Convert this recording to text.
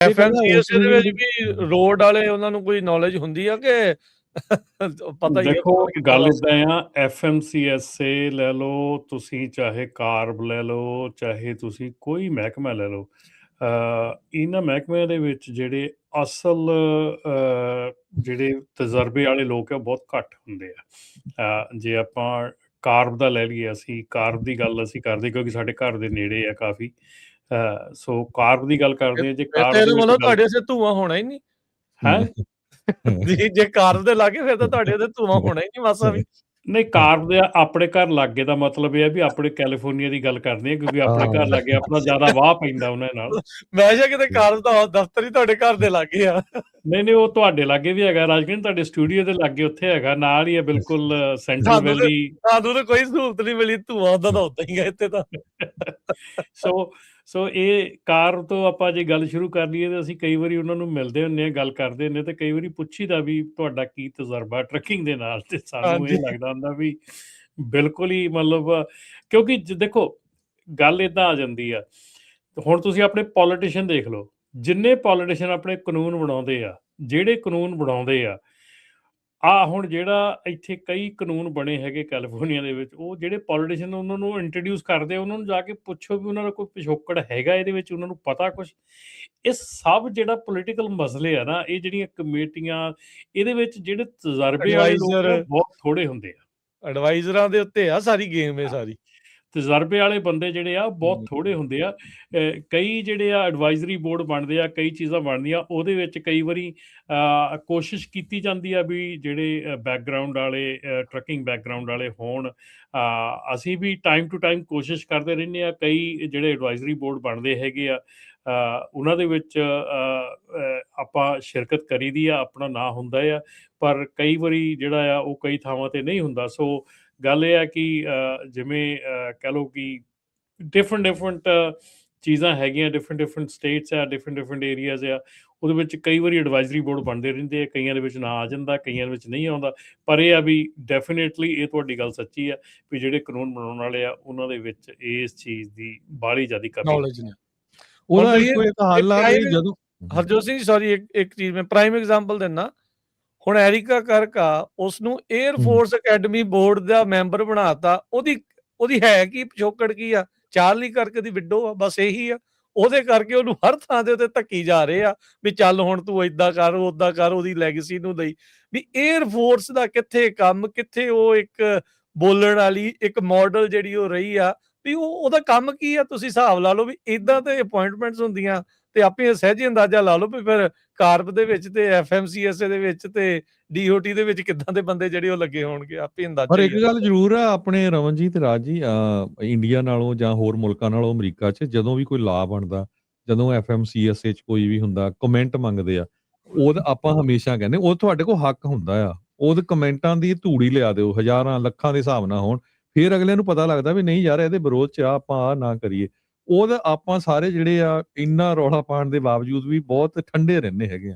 ਇਹ ਕਹਿੰਦਾ ਐਫਐਮਸੀਐਸ ਦੇ ਵਿੱਚ ਉਸਨੇ ਵੀ ਰੋਡ ਵਾਲੇ ਉਹਨਾਂ ਨੂੰ ਕੋਈ ਨੌਲੇਜ ਹੁੰਦੀ ਆ ਕਿ ਪਤਾ ਹੀ ਹੈ ਦੇਖੋ ਕਿੱਦਾਂ ਗੱਲ ਦਾ ਇਦਾਂ ਆ, FMCSA ਲੈ ਲਓ ਤੁਸੀਂ, ਚਾਹੇ ਕਾਰਬ ਲੈ ਲਓ, ਚਾਹੇ ਤੁਸੀਂ ਕੋਈ ਮਹਿਕਮਾ ਲੈ ਲਓ, ਇਹਨਾਂ ਮਹਿਕਮਿਆਂ ਦੇ ਵਿੱਚ ਜਿਹੜੇ ਅਸਲ ਜਿਹੜੇ ਤਜਰਬੇ ਵਾਲੇ ਲੋਕ ਆ ਉਹ ਬਹੁਤ ਘੱਟ ਹੁੰਦੇ ਆ। ਜੇ ਆਪਾਂ ਕਾਰਬ ਦਾ ਲੈ ਲਈਏ, ਅਸੀਂ ਕਾਰਬ ਦੀ ਗੱਲ ਅਸੀਂ ਕਰਦੇ ਕਿਉਂਕਿ ਸਾਡੇ ਘਰ ਦੇ ਨੇੜੇ ਆ ਕਾਫੀ, ਸੋ ਕਾਰਬ ਦੀ ਗੱਲ ਕਰਦੇ ਆ। ਜੇ ਕਾਰਬ ਤੇ ਦੇ ਵਿੱਚ ਮਤਲਬ ਗੱਲ ਤੁਹਾਡੇ ਸੇ ਧੂਆਂ ਹੋਣਾ ਹੀ ਨਹੀਂ ਹੈ ਜੇ ਕਾਰਬ ਦੇ ਲਾਗੇ ਫਿਰ ਤਾਂ ਤੁਹਾਡੇ ਤੇ ਧੂਆਂ ਹੋਣਾ ਹੀ ਨਹੀਂ ਮਾਸਾ ਵੀ। ਨਹੀਂ, ਕਾਰਬ ਦੇ ਆਪਣੇ ਘਰ ਲਾਗੇ ਦਾ ਮਤਲਬ ਇਹ ਹੈ ਵੀ ਆਪਣੇ ਕੈਲੀਫੋਰਨੀਆ ਦੀ ਗੱਲ ਕਰਦੇ ਆ, ਕਿਉਂਕਿ ਆਪਣੇ ਘਰ ਲਾਗੇ ਆਪਣਾ ਜ਼ਿਆਦਾ ਵਾਹ ਪੈਂਦਾ ਉਹਨਾਂ ਨਾਲ। ਮੈਂ ਕਿਹਾ ਕਿਤੇ ਕਾਰਬ ਦਾ ਦਫ਼ਤਰ ਹੀ ਤੁਹਾਡੇ ਘਰ ਦੇ ਲਾਗੇ ਆ। ਨਹੀਂ, ਉਹ ਤੁਹਾਡੇ ਲਾਗੇ ਵੀ ਹੈਗਾ ਰਾਜਕਿਰਨ, ਤੁਹਾਡੇ ਸਟੂਡੀਓ ਦੇ ਲਾਗੇ ਉੱਥੇ ਹੈਗਾ, ਨਾਲ ਹੀ ਹੈ ਬਿਲਕੁਲ ਸੈਂਟਰਲ ਵੈਲੀ। ਸਾਨੂੰ ਤਾਂ ਕੋਈ ਸਹੂਲਤ ਨਹੀਂ ਮਿਲੀ, ਧੂਆਂ ਦਾ ਤਾਂ ਉਦਾਂ ਹੀ ਹੈ ਇੱਥੇ ਤਾਂ। ਸੋ ਇਹ ਕਾਰ ਤੋਂ ਆਪਾਂ ਜੇ ਗੱਲ ਸ਼ੁਰੂ ਕਰ ਲਈਏ ਤਾਂ ਅਸੀਂ ਕਈ ਵਾਰੀ ਉਹਨਾਂ ਨੂੰ ਮਿਲਦੇ ਹੁੰਦੇ ਹਾਂ, ਗੱਲ ਕਰਦੇ ਹੁੰਦੇ, ਤੇ ਕਈ ਵਾਰੀ ਪੁੱਛੀਦਾ ਵੀ ਤੁਹਾਡਾ ਕੀ ਤਜਰਬਾ ਟਰੱਕਿੰਗ ਦੇ ਨਾਲ, ਤੇ ਸਾਨੂੰ ਇਹ ਲੱਗਦਾ ਹੁੰਦਾ ਵੀ ਬਿਲਕੁਲ ਹੀ ਮਤਲਬ, ਕਿਉਂਕਿ ਦੇਖੋ ਗੱਲ ਏਦਾਂ ਆ ਜਾਂਦੀ ਆ। ਹੁਣ ਤੁਸੀਂ ਆਪਣੇ ਪੋਲੀਟੀਸ਼ੀਅਨ ਦੇਖ ਲਓ, ਜਿੰਨੇ ਪੋਲੀਟੀਸ਼ੀਅਨ ਆਪਣੇ ਕਾਨੂੰਨ ਬਣਾਉਂਦੇ ਆ, ਜਿਹੜੇ ਕਾਨੂੰਨ ਬਣਾਉਂਦੇ ਆ, ਹੁਣ ਜਿਹੜਾ ਇੱਥੇ ਕਈ ਕਾਨੂੰਨ ਬਣੇ ਹੈਗੇ ਕੈਲੀਫੋਰਨੀਆ ਦੇ ਵਿੱਚ, ਉਹ ਜਿਹੜੇ ਪੋਲੀਟੀਸ਼ੀਅਨ ਉਹਨਾਂ ਨੂੰ ਇੰਟਰੋਡਿਊਸ ਕਰਦੇ ਆ, ਉਹਨਾਂ ਨੂੰ ਜਾ ਕੇ ਪੁੱਛੋ ਵੀ ਉਹਨਾਂ ਦਾ ਕੋਈ ਪਿਛੋਕੜ ਹੈਗਾ ਇਹਦੇ ਵਿੱਚ, ਉਹਨਾਂ ਨੂੰ ਪਤਾ ਕੁਛ। ਇਹ ਸਭ ਜਿਹੜਾ ਪੋਲੀਟੀਕਲ ਮਸਲੇ ਆ ਨਾ, ਇਹ ਜਿਹੜੀਆਂ ਕਮੇਟੀਆਂ, ਇਹਦੇ ਵਿੱਚ ਜਿਹੜੇ ਤਜਰਬੇ ਵਾਲੇ ਲੋਕ ਆ ਬਹੁਤ ਥੋੜੇ ਹੁੰਦੇ ਆ। ਐਡਵਾਈਜ਼ਰਾਂ ਦੇ ਉੱਤੇ ਆ ਸਾਰੀ ਗੇਮ, ਇਹ ਸਾਰੀ ਤਜਰਬੇ ਵਾਲੇ ਬੰਦੇ ਜਿਹੜੇ ਆ ਬਹੁਤ ਥੋੜੇ ਹੁੰਦੇ ਆ। ਕਈ ਜਿਹੜੇ ਆ ਐਡਵਾਈਜ਼ਰੀ ਬੋਰਡ ਬਣਦੇ ਆ, ਕਈ ਚੀਜ਼ਾਂ ਬਣਦੀਆਂ, ਉਹਦੇ ਵਿੱਚ ਕਈ ਵਾਰੀ ਕੋਸ਼ਿਸ਼ ਕੀਤੀ ਜਾਂਦੀ ਆ ਵੀ ਜਿਹੜੇ ਬੈਕਗਰਾਊਂਡ ਵਾਲੇ, ਟਰੱਕਿੰਗ ਬੈਕਗਰਾਊਂਡ ਵਾਲੇ ਹੋਣ। ਅਸੀਂ ਵੀ ਟਾਈਮ ਟੂ ਟਾਈਮ ਕੋਸ਼ਿਸ਼ ਕਰਦੇ ਰਹਿੰਦੇ ਆ। ਕਈ ਜਿਹੜੇ ਐਡਵਾਈਜ਼ਰੀ ਬੋਰਡ ਬਣਦੇ ਹੈਗੇ ਆ, ਉਹਨਾਂ ਦੇ ਵਿੱਚ ਆਪਾਂ ਸ਼ਿਰਕਤ ਕਰੀਦੀ ਆ, ਆਪਣਾ ਨਾਂ ਹੁੰਦਾ ਆ, ਪਰ ਕਈ ਵਾਰੀ ਜਿਹੜਾ ਆ ਉਹ ਕਈ ਥਾਵਾਂ ਤੇ ਨਹੀਂ ਹੁੰਦਾ। ਸੋ ਗੱਲ ਇਹ ਹੈ ਕਿ ਜਿਵੇਂ ਕਹਿ ਲਓ ਕਿ ਡਿਫਰੈਂਟ ਚੀਜ਼ਾਂ ਹੈਗੀਆਂ, ਡਿਫਰੈਂਟ ਸਟੇਟਸ ਆ, ਡਿਫਰੈਂਟ ਏਰੀਆਜ਼ ਆ, ਉਹਦੇ ਵਿੱਚ ਕਈ ਵਾਰੀ ਐਡਵਾਈਜ਼ਰੀ ਬੋਰਡ ਬਣਦੇ ਰਹਿੰਦੇ ਆ, ਕਈਆਂ ਦੇ ਵਿੱਚ ਨਾਂ ਆ ਜਾਂਦਾ, ਕਈਆਂ ਦੇ ਵਿੱਚ ਨਹੀਂ ਆਉਂਦਾ। ਪਰ ਇਹ ਆ ਵੀ ਡੈਫੀਨੇਟਲੀ ਇਹ ਤੁਹਾਡੀ ਗੱਲ ਸੱਚੀ ਆ ਵੀ ਜਿਹੜੇ ਕਾਨੂੰਨ ਬਣਾਉਣ ਵਾਲੇ ਆ, ਉਹਨਾਂ ਦੇ ਵਿੱਚ ਇਸ ਚੀਜ਼ ਦੀ ਬਾਹਲੀ ਜ਼ਿਆਦਾ ਕਮੀ ਨੌਲੇਜ ਨਹੀਂ। ਉਹਦਾ ਇੱਕੋ ਇੱਕ ਹੱਲ ਆ ਵੀ ਜਦੋਂ ਹਰਜੋਤ ਸਿੰਘ ਸੌਰੀ ਇੱਕ ਚੀਜ਼ ਮੈਂ ਪ੍ਰਾਈਮ ਐਗਜ਼ਾਮਪਲ ਦਿੰਦਾ। ਹੁਣ ਐਰਿਕਾ ਕਰਕ ਆ, ਉਸਨੂੰ 에ਅਰ ਫੋਰਸ ਅਕੈਡਮੀ ਬੋਰਡ ਦਾ ਮੈਂਬਰ ਬਣਾਤਾ। ਉਹਦੀ ਹੈ ਕੀ ਪਿਛੋਕੜ ਕੀ ਆ? ਚਾਰਲੀ ਕਰਕ ਦੀ ਵਿਡੋ ਆ, ਬਸ ਇਹੀ ਆ। ਉਹਦੇ ਕਰਕੇ ਉਹਨੂੰ ਹਰ ਥਾਂ ਦੇ ਉੱਤੇ ਧੱਕੀ ਜਾ ਰਹੇ ਆ ਵੀ ਚੱਲ ਹੁਣ ਤੂੰ ਏਦਾਂ ਕਰ, ਓਦਾਂ ਕਰ, ਉਹਦੀ ਲੈਗੇਸੀ ਨੂੰ ਲਈ ਵੀ 에ਅਰ ਫੋਰਸ ਦਾ ਕਿੱਥੇ ਕੰਮ, ਕਿੱਥੇ ਉਹ ਇੱਕ ਬੋਲਣ ਵਾਲੀ ਇੱਕ ਮਾਡਲ ਜਿਹੜੀ ਉਹ ਰਹੀ ਆ ਵੀ ਉਹਦਾ ਕੰਮ ਕੀ ਆ? ਤੁਸੀਂ ਹਿਸਾਬ ਲਾ ਲਓ ਵੀ ਏਦਾਂ ਤੇ ਅਪਾਇੰਟਮੈਂਟਸ ਹੁੰਦੀਆਂ, ਤੇ ਆਪੇ ਸਹਿਜੇ ਅੰਦਾਜ਼ਾ ਲਾ ਲਓ ਵੀ ਫਿਰ ਕਾਰਬ ਦੇ ਵਿੱਚ ਤੇ FMCSA ਦੇ ਵਿੱਚ ਤੇ DOT ਦੇ ਵਿੱਚ ਕਿੱਦਾਂ ਦੇ ਬੰਦੇ ਜਿਹੜੇ ਉਹ ਲੱਗੇ ਹੋਣਗੇ, ਆਪੇ ਅੰਦਾਜ਼ਾ। ਪਰ ਇੱਕ ਗੱਲ ਜ਼ਰੂਰ ਆ ਆਪਣੇ ਰਮਨਜੀਤ ਰਾਜ ਜੀ, ਇੰਡੀਆ ਨਾਲੋਂ ਜਾਂ ਹੋਰ ਮੁਲਕਾਂ ਨਾਲੋਂ ਅਮਰੀਕਾ 'ਚ ਜਦੋਂ ਵੀ ਕੋਈ ਲਾ ਬਣਦਾ, ਜਦੋਂ FMCSA 'ਚ ਕੋਈ ਵੀ ਹੁੰਦਾ, ਕਮੈਂਟ ਮੰਗਦੇ ਆ, ਉਹ ਆਪਾਂ ਹਮੇਸ਼ਾ ਕਹਿੰਦੇ ਉਹ ਤੁਹਾਡੇ ਕੋਲ ਹੱਕ ਹੁੰਦਾ ਆ, ਉਹਦੇ ਕਮੈਂਟਾਂ ਦੀ ਧੂੜੀ ਲਿਆ ਦਿਓ, ਹਜ਼ਾਰਾਂ ਲੱਖਾਂ ਦੇ ਹਿਸਾਬ ਨਾਲ ਹੋਣ, ਫਿਰ ਅਗਲੇ ਨੂੰ ਪਤਾ ਲੱਗਦਾ ਵੀ ਨਹੀਂ ਯਾਰ ਇਹਦੇ ਵਿਰੋਧ 'ਚ ਆ, ਆਪਾਂ ਆਹ ਨਾ ਕਰੀਏ। ਉਹਦਾ ਆਪਾਂ ਸਾਰੇ ਜਿਹੜੇ ਆ ਇੰਨਾ ਰੌਲਾ ਪਾਉਣ ਦੇ ਬਾਵਜੂਦ ਵੀ ਬਹੁਤ ਠੰਡੇ ਰਹਿੰਦੇ ਹੈਗੇ ਆ।